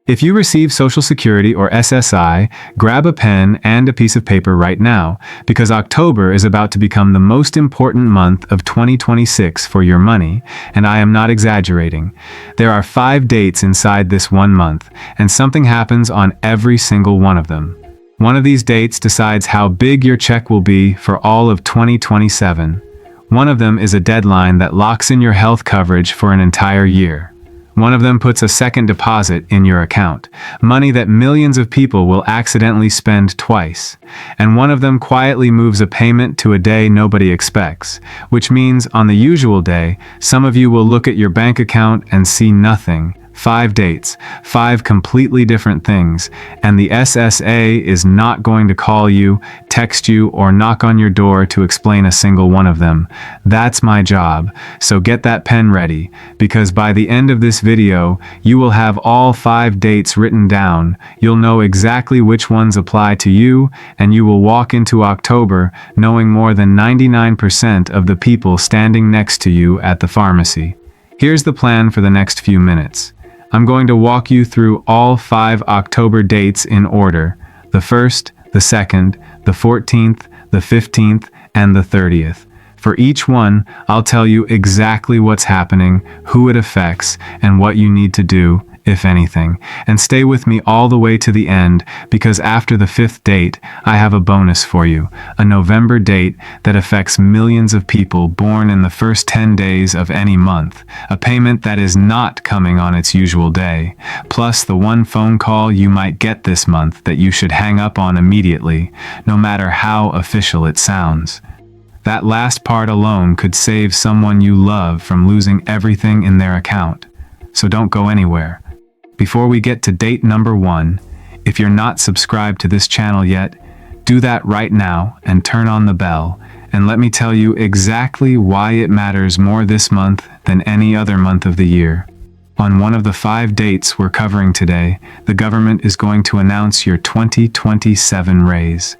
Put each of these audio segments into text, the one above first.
If you receive Social Security or SSI, grab a pen and a piece of paper right now, because October is about to become the most important month of 2026 for your money, and I am not exaggerating. There are 5 dates inside this one month, and something happens on every single one of them. One of these dates decides how big your check will be for all of 2027. One of them is a deadline that locks in your health coverage for an entire year. One of them puts a second deposit in your account, money that millions of people will accidentally spend twice. And one of them quietly moves a payment to a day nobody expects, which means on the usual day, some of you will look at your bank account and see nothing. 5 dates, 5 completely different things, and the SSA is not going to call you, text you, or knock on your door to explain a single one of them. That's my job, so get that pen ready, because by the end of this video, you will have all 5 dates written down, you'll know exactly which ones apply to you, and you will walk into October knowing more than 99% of the people standing next to you at the pharmacy. Here's the plan for the next few minutes. I'm going to walk you through all 5 October dates in order: the 1st, the 2nd, the 14th, the 15th, and the 30th. For each one, I'll tell you exactly what's happening, who it affects, and what you need to do, if anything. And stay with me all the way to the end, because after the 5th date, I have a bonus for you, a November date that affects millions of people born in the first 10 days of any month, a payment that is not coming on its usual day, plus the one phone call you might get this month that you should hang up on immediately, no matter how official it sounds. That last part alone could save someone you love from losing everything in their account. So don't go anywhere. Before we get to date number 1, if you're not subscribed to this channel yet, do that right now and turn on the bell, and let me tell you exactly why it matters more this month than any other month of the year. On one of the 5 dates we're covering today, the government is going to announce your 2027 raise.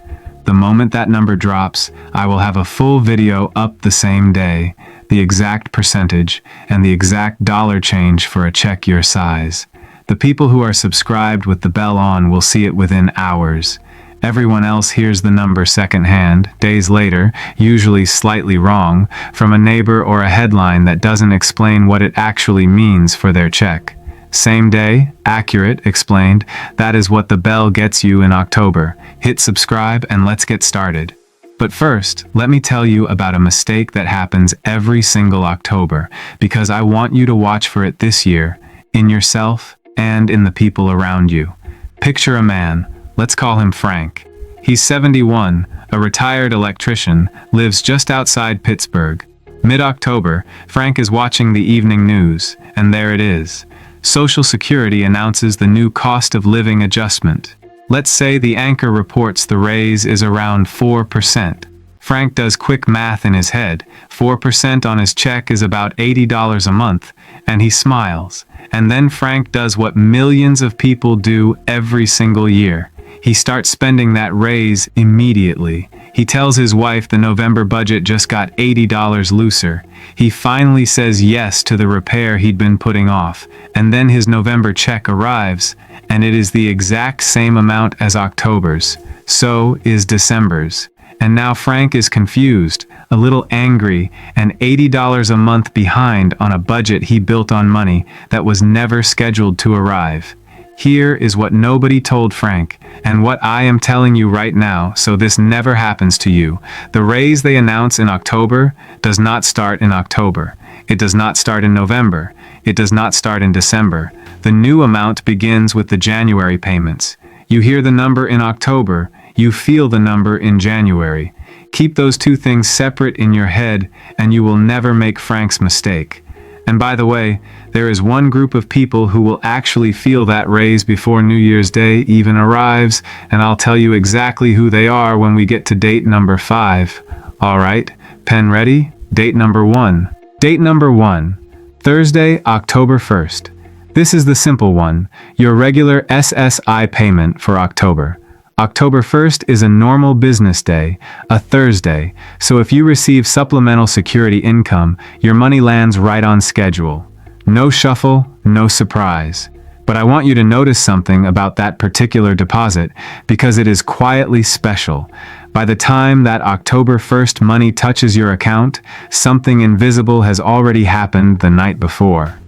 The moment that number drops, I will have a full video up the same day, the exact percentage, and the exact dollar change for a check your size. The people who are subscribed with the bell on will see it within hours. Everyone else hears the number secondhand, days later, usually slightly wrong, from a neighbor or a headline that doesn't explain what it actually means for their check. Same day, accurate, explained. That is what the bell gets you in October. Hit subscribe and let's get started. But first, let me tell you about a mistake that happens every single October, because I want you to watch for it this year, in yourself and in the people around you. Picture a man, let's call him Frank. He's 71, a retired electrician, lives just outside Pittsburgh. Mid-October, Frank is watching the evening news, and there it is. Social Security announces the new cost of living adjustment. Let's say the anchor reports the raise is around 4%. Frank does quick math in his head. 4% on his check is about $80 a month, and he smiles. And then Frank does what millions of people do every single year. He starts spending that raise immediately. He tells his wife the November budget just got $80 looser. He finally says yes to the repair he'd been putting off, and then his November check arrives, and it is the exact same amount as October's. So is December's. And now Frank is confused, a little angry, and $80 a month behind on a budget he built on money that was never scheduled to arrive. Here is what nobody told Frank, and what I am telling you right now, so this never happens to you. The raise they announce in October does not start in October. It does not start in November. It does not start in December. The new amount begins with the January payments. You hear the number in October, you feel the number in January. Keep those two things separate in your head, and you will never make Frank's mistake. And by the way, there is one group of people who will actually feel that raise before New Year's Day even arrives, and I'll tell you exactly who they are when we get to date number 5. All right, pen ready? Date number 1. Date number 1, Thursday, October 1st. This is the simple one, your regular SSI payment for October. October 1st is a normal business day, a Thursday, so if you receive supplemental security income, your money lands right on schedule. No shuffle, no surprise. But I want you to notice something about that particular deposit because it is quietly special. By the time that October 1st money touches your account, something invisible has already happened the night before.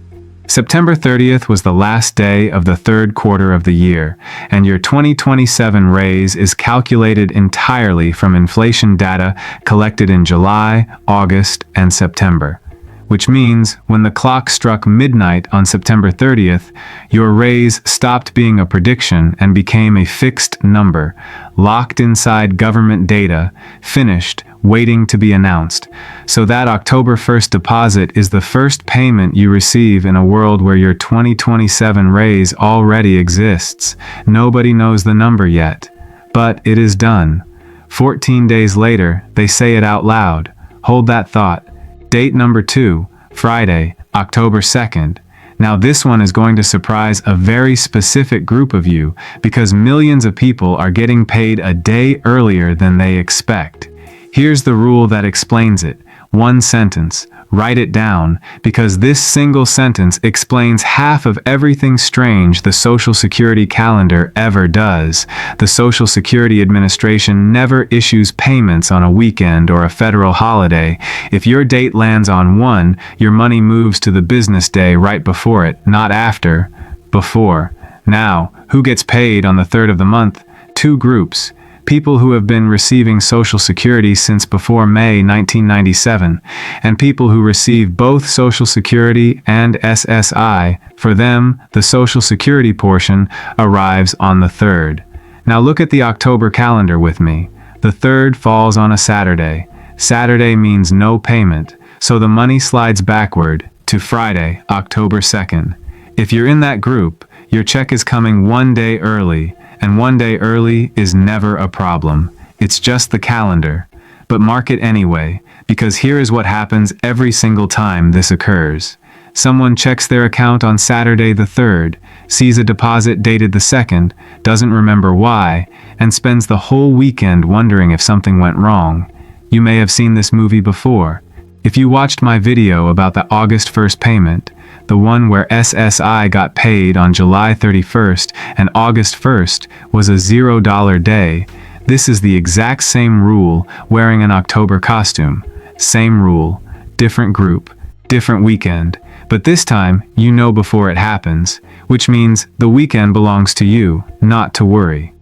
September 30th was the last day of the third quarter of the year, and your 2027 raise is calculated entirely from inflation data collected in July, August, and September. Which means when the clock struck midnight on September 30th, your raise stopped being a prediction and became a fixed number, locked inside government data, finished, waiting to be announced. So that October 1st deposit is the first payment you receive in a world where your 2027 raise already exists. Nobody knows the number yet, but it is done. 14 days later, they say it out loud. Hold that thought. Date number 2, Friday, October 2nd. Now this one is going to surprise a very specific group of you because millions of people are getting paid a day earlier than they expect. Here's the rule that explains it. One sentence. Write it down, because this single sentence explains half of everything strange the Social Security calendar ever does. The Social Security Administration never issues payments on a weekend or a federal holiday. If your date lands on 1, your money moves to the business day right before it, not after, before. Now, who gets paid on the 3rd of the month? 2 groups. People who have been receiving Social Security since before May 1997, and people who receive both Social Security and SSI. For them, the Social Security portion arrives on the 3rd. Now look at the October calendar with me. The 3rd falls on a Saturday. Saturday means no payment, so the money slides backward to Friday, October 2nd. If you're in that group, your check is coming 1 day early. And 1 day early is never a problem. It's just the calendar. But mark it anyway, because here is what happens every single time this occurs. Someone checks their account on Saturday the 3rd, sees a deposit dated the 2nd, doesn't remember why, and spends the whole weekend wondering if something went wrong. You may have seen this movie before. If you watched my video about the August 1st payment, the one where SSI got paid on July 31st and August 1st was a $0 day, this is the exact same rule wearing an October costume. Same rule, different group, different weekend, but this time you know before it happens, which means the weekend belongs to you, not to worry.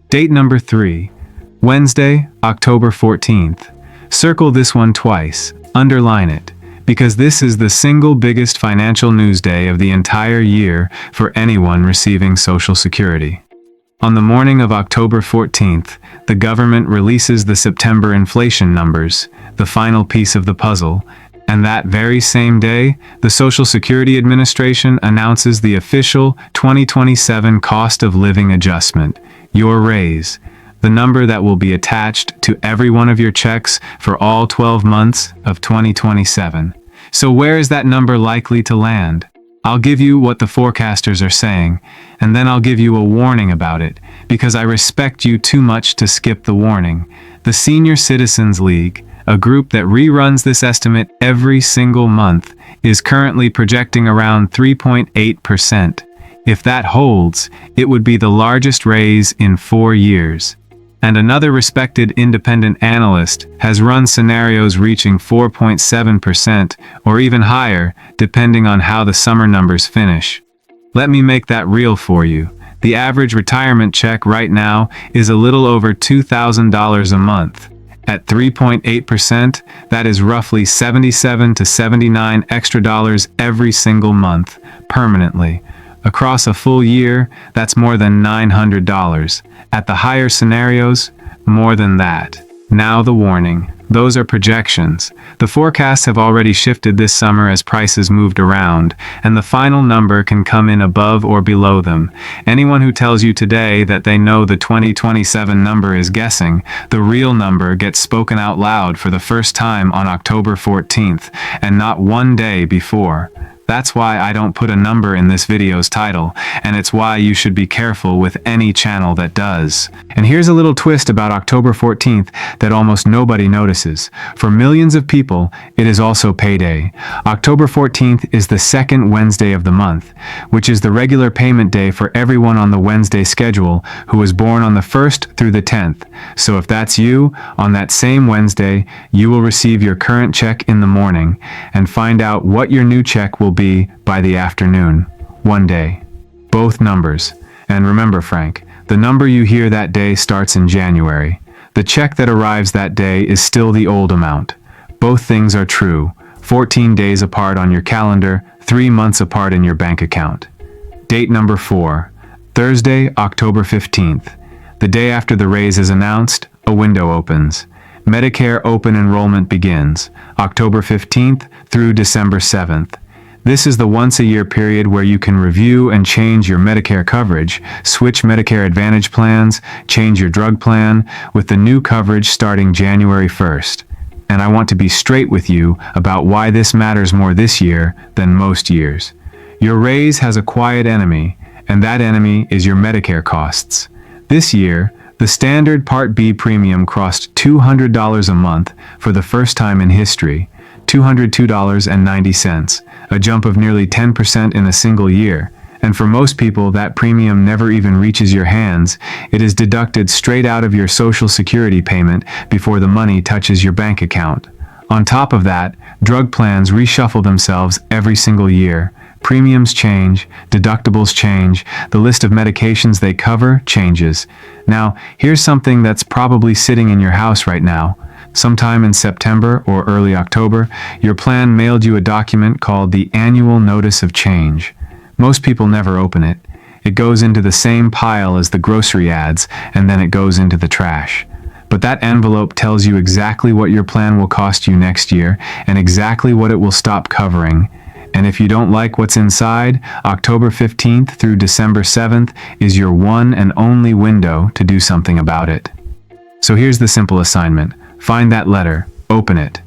Date number 3, Wednesday, October 14th. Circle this one twice, underline it, because this is the single biggest financial news day of the entire year for anyone receiving Social Security. On the morning of October 14th, the government releases the September inflation numbers, the final piece of the puzzle, and that very same day, the Social Security Administration announces the official 2027 cost of living adjustment, your raise, the number that will be attached to every one of your checks for all 12 months of 2027. So where is that number likely to land? I'll give you what the forecasters are saying, and then I'll give you a warning about it, because I respect you too much to skip the warning. The Senior Citizens League, a group that reruns this estimate every single month, is currently projecting around 3.8%. If that holds, it would be the largest raise in 4 years. And another respected independent analyst has run scenarios reaching 4.7% or even higher, depending on how the summer numbers finish. Let me make that real for you. The average retirement check right now is a little over $2,000 a month. At 3.8%, that is roughly $77 to $79 extra dollars every single month, permanently. Across a full year, that's more than $900. At the higher scenarios, more than that. Now the warning. Those are projections. The forecasts have already shifted this summer as prices moved around, and the final number can come in above or below them. Anyone who tells you today that they know the 2027 number is guessing. The real number gets spoken out loud for the first time on October 14th, and not 1 day before. That's why I don't put a number in this video's title, and it's why you should be careful with any channel that does. And here's a little twist about October 14th that almost nobody notices. For millions of people, it is also payday. October 14th is the second Wednesday of the month, which is the regular payment day for everyone on the Wednesday schedule who was born on the 1st through the 10th. So if that's you, on that same Wednesday, you will receive your current check in the morning and find out what your new check will be by the afternoon. One day. Both numbers. And remember, Frank, the number you hear that day starts in January. The check that arrives that day is still the old amount. Both things are true. 14 days apart on your calendar, 3 months apart in your bank account. Date number 4. Thursday, October 15th. The day after the raise is announced, a window opens. Medicare Open Enrollment begins, October 15th through December 7th. This is the once-a-year period where you can review and change your Medicare coverage, switch Medicare Advantage plans, change your drug plan, with the new coverage starting January 1st. And I want to be straight with you about why this matters more this year than most years. Your raise has a quiet enemy, and that enemy is your Medicare costs. This year, the standard Part B premium crossed $200 a month for the first time in history, $202.90, a jump of nearly 10% in a single year. And for most people, that premium never even reaches your hands. It is deducted straight out of your Social Security payment before the money touches your bank account. On top of that, drug plans reshuffle themselves every single year. Premiums change, deductibles change, the list of medications they cover changes. Now, here's something that's probably sitting in your house right now. Sometime in September or early October, your plan mailed you a document called the Annual Notice of Change. Most people never open it. It goes into the same pile as the grocery ads, and then it goes into the trash. But that envelope tells you exactly what your plan will cost you next year, and exactly what it will stop covering. And if you don't like what's inside, October 15th through December 7th is your one and only window to do something about it. So here's the simple assignment. Find that letter, open it.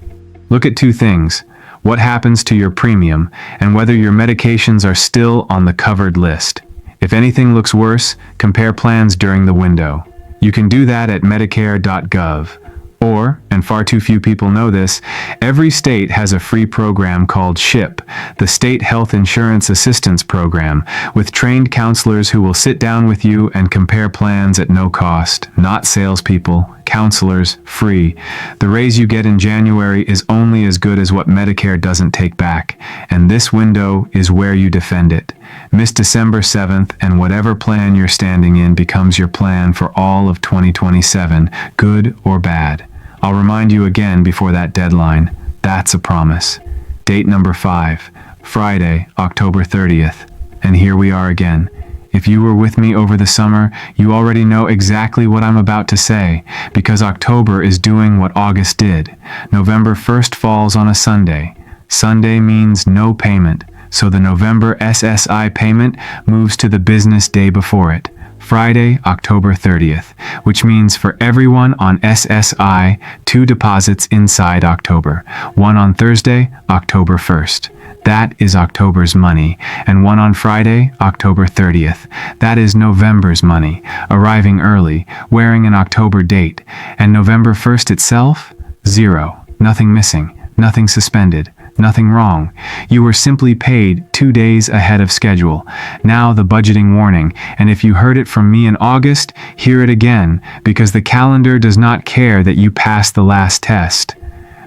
Look at two things: what happens to your premium, and whether your medications are still on the covered list. If anything looks worse, compare plans during the window. You can do that at Medicare.gov. Or, and far too few people know this, every state has a free program called SHIP, the State Health Insurance Assistance Program, with trained counselors who will sit down with you and compare plans at no cost. Not salespeople, counselors, free. The raise you get in January is only as good as what Medicare doesn't take back, and this window is where you defend it. Miss December 7th, and whatever plan you're standing in becomes your plan for all of 2027, good or bad. I'll remind you again before that deadline. That's a promise. Date number 5, Friday, October 30th. And here we are again. If you were with me over the summer, you already know exactly what I'm about to say, because October is doing what August did. November 1st falls on a Sunday. Sunday means no payment, so the November SSI payment moves to the business day before it. Friday, October 30th, which means for everyone on SSI, 2 deposits inside October, one on Thursday, October 1st. That is October's money, and one on Friday, October 30th. That is November's money, arriving early, wearing an October date, and November 1st itself, 0, nothing missing, nothing suspended. Nothing wrong. You were simply paid 2 days ahead of schedule. Now the budgeting warning, and if you heard it from me in August, hear it again, because the calendar does not care that you passed the last test.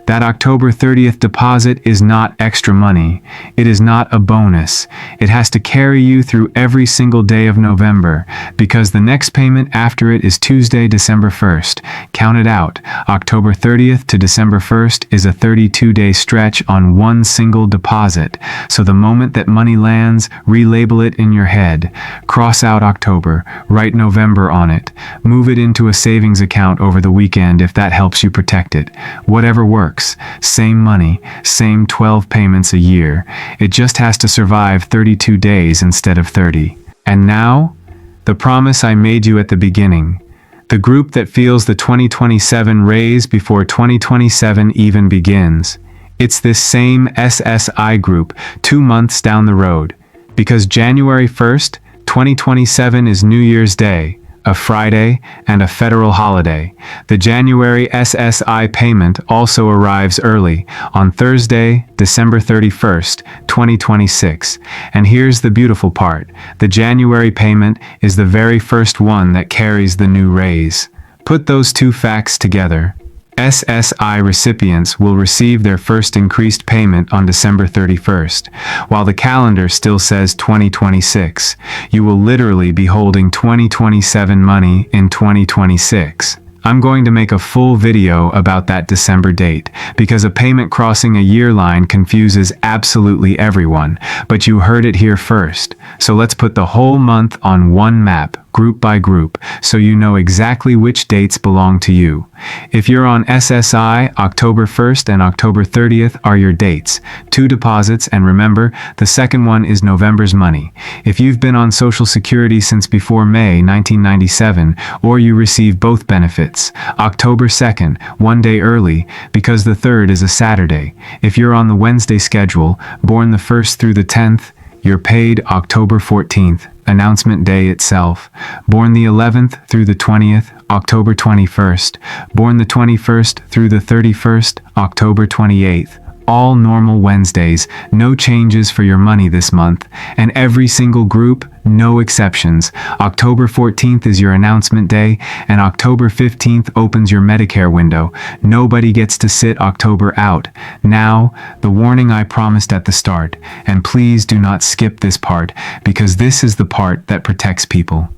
That October 30th deposit is not extra money. It is not a bonus. It has to carry you through every single day of November, because the next payment after it is Tuesday, December 1st. Count it out. October 30th to December 1st is a 32-day stretch on one single deposit. So the moment that money lands, relabel it in your head. Cross out October. Write November on it. Move it into a savings account over the weekend if that helps you protect it. Whatever works. Same money, same 12 payments a year. It just has to survive 32 days instead of 30. And now, the promise I made you at the beginning. The group that feels the 2027 raise before 2027 even begins. It's this same SSI group 2 months down the road. Because January 1st, 2027 is New Year's Day, a Friday, and a federal holiday. The January SSI payment also arrives early, on Thursday, December 31st, 2026. And here's the beautiful part. The January payment is the very first one that carries the new raise. Put those two facts together. SSI recipients will receive their first increased payment on December 31st. While the calendar still says 2026, you will literally be holding 2027 money in 2026. I'm going to make a full video about that December date, because a payment crossing a year line confuses absolutely everyone, but you heard it here first. So let's put the whole month on one map, group by group, so you know exactly which dates belong to you. If you're on SSI, October 1st and October 30th are your dates. 2 deposits, and remember, the second one is November's money. If you've been on Social Security since before May 1997, or you receive both benefits, October 2nd, 1 day early, because the 3rd is a Saturday. If you're on the Wednesday schedule, born the 1st through the 10th, you're paid October 14th, announcement day itself. Born the 11th through the 20th, October 21st. Born the 21st through the 31st, October 28th. All normal Wednesdays, no changes for your money this month. And every single group, no exceptions. October 14th is your announcement day, and October 15th opens your Medicare window. Nobody gets to sit October out. Now, the warning I promised at the start, and please do not skip this part, because this is the part that protects people.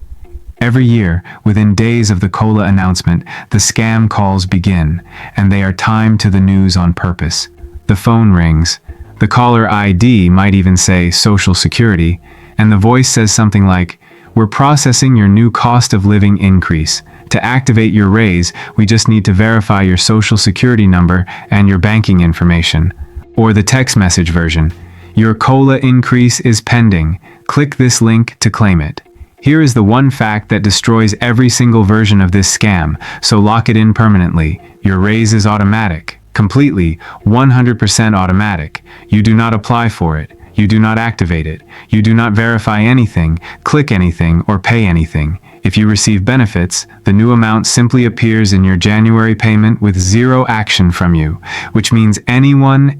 Every year, within days of the COLA announcement, the scam calls begin, and they are timed to the news on purpose. The phone rings. The caller ID might even say Social Security, and the voice says something like, "We're processing your new cost of living increase. To activate your raise, we just need to verify your Social Security number and your banking information." Or the text message version, "Your COLA increase is pending. Click this link to claim it." Here is the one fact that destroys every single version of this scam, so lock it in permanently. Your raise is automatic. Completely, 100% automatic. You do not apply for it. You do not activate it. You do not verify anything, click anything, or pay anything. If you receive benefits, the new amount simply appears in your January payment with zero action from you, which means anyone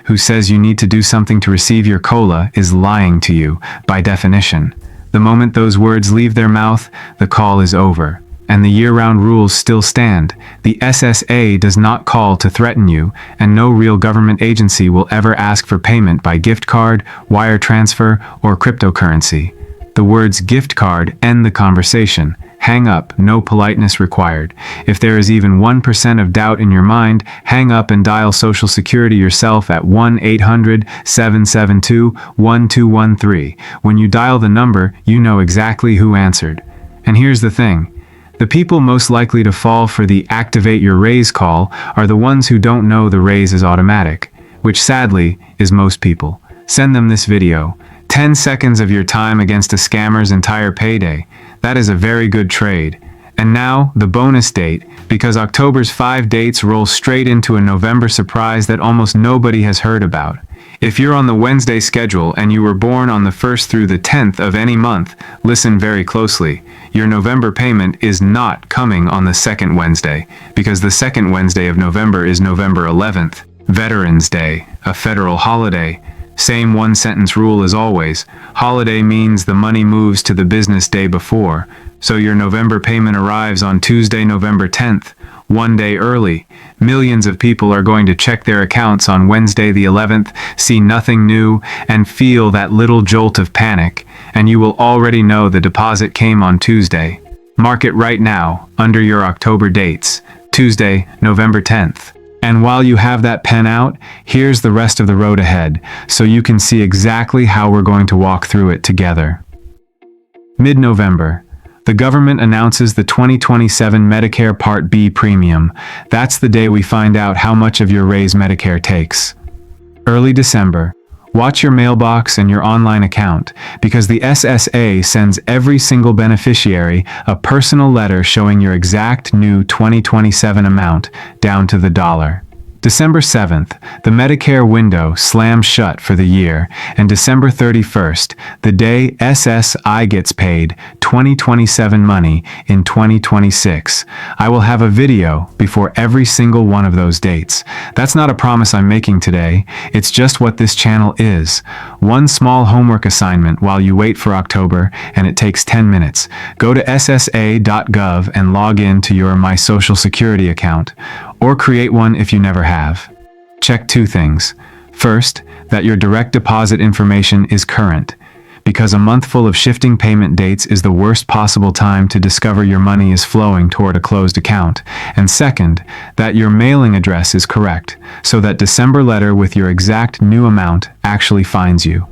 who says you need to do something to receive your COLA is lying to you, by definition. The moment those words leave their mouth, the call is over. And the year-round rules still stand. The SSA does not call to threaten you, and no real government agency will ever ask for payment by gift card, wire transfer, or cryptocurrency. The words gift card end the conversation. Hang up, no politeness required. If there is even 1% of doubt in your mind, hang up and dial Social Security yourself at 1-800-772-1213. When you dial the number, you know exactly who answered. And here's the thing. The people most likely to fall for the activate your raise call are the ones who don't know the raise is automatic, which sadly is most people. Send them this video. 10 seconds of your time against a scammer's entire payday. That is a very good trade. And now, the bonus date, because October's 5 dates roll straight into a November surprise that almost nobody has heard about. If you're on the Wednesday schedule and you were born on the 1st through the 10th of any month, listen very closely. Your November payment is not coming on the 2nd Wednesday, because the 2nd Wednesday of November is November 11th, Veterans Day, a federal holiday. Same one-sentence rule as always. Holiday means the money moves to the business day before, so your November payment arrives on Tuesday, November 10th, 1 day early. Millions of people are going to check their accounts on Wednesday the 11th, see nothing new, and feel that little jolt of panic, and you will already know the deposit came on Tuesday. Mark it right now, under your October dates, Tuesday, November 10th. And while you have that pen out, here's the rest of the road ahead, so you can see exactly how we're going to walk through it together. Mid-November. The government announces the 2027 Medicare Part B premium. That's the day we find out how much of your raise Medicare takes. Early December. Watch your mailbox and your online account, because the SSA sends every single beneficiary a personal letter showing your exact new 2027 amount, down to the dollar. December 7th, the Medicare window slams shut for the year, and December 31st, the day SSI gets paid 2027 money in 2026. I will have a video before every single one of those dates. That's not a promise I'm making today, it's just what this channel is. One small homework assignment while you wait for October, and it takes 10 minutes. Go to ssa.gov and log in to your My Social Security account, or create one if you never have. Check two things. First, that your direct deposit information is current, because a month full of shifting payment dates is the worst possible time to discover your money is flowing toward a closed account. And second, that your mailing address is correct, so that December letter with your exact new amount actually finds you.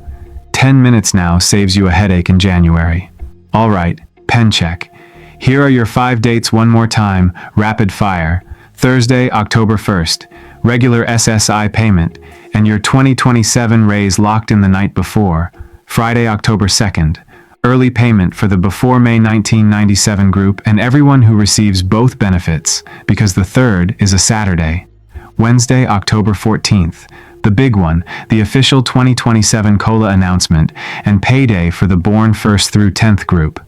10 minutes now saves you a headache in January. All right, pen check. Here are your 5 dates one more time, rapid fire. Thursday, October 1st, regular SSI payment, and your 2027 raise locked in the night before. Friday, October 2nd, early payment for the before May 1997 group and everyone who receives both benefits, because the 3rd is a Saturday. Wednesday, October 14th, the big one, the official 2027 COLA announcement, and payday for the born 1st through 10th group.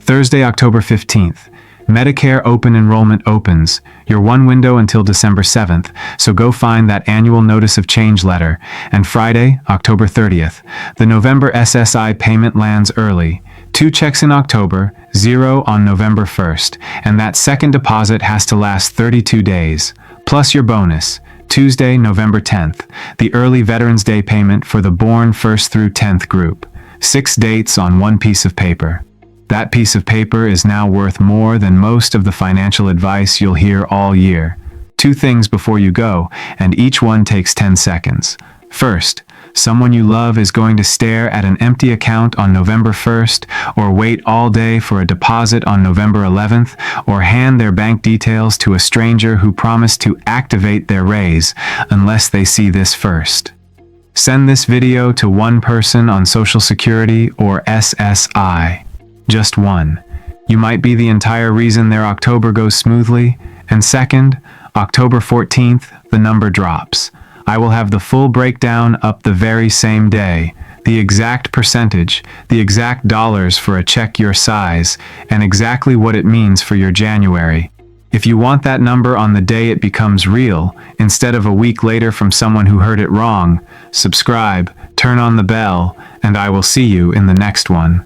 Thursday, October 15th, Medicare Open Enrollment opens, your one window until December 7th, so go find that annual notice of change letter. And Friday, October 30th, the November SSI payment lands early. 2 checks in October, 0 on November 1st, and that second deposit has to last 32 days, plus your bonus. Tuesday, November 10th, the early Veterans Day payment for the born 1st through 10th group. 6 dates on one piece of paper. That piece of paper is now worth more than most of the financial advice you'll hear all year. 2 things before you go, and each one takes 10 seconds. First, someone you love is going to stare at an empty account on November 1st, or wait all day for a deposit on November 11th, or hand their bank details to a stranger who promised to activate their raise unless they see this first. Send this video to one person on Social Security or SSI. Just one. You might be the entire reason their October goes smoothly. And second, October 14th, the number drops. I will have the full breakdown up the very same day, the exact percentage, the exact dollars for a check your size, and exactly what it means for your January. If you want that number on the day it becomes real, instead of a week later from someone who heard it wrong, subscribe, turn on the bell, and I will see you in the next one.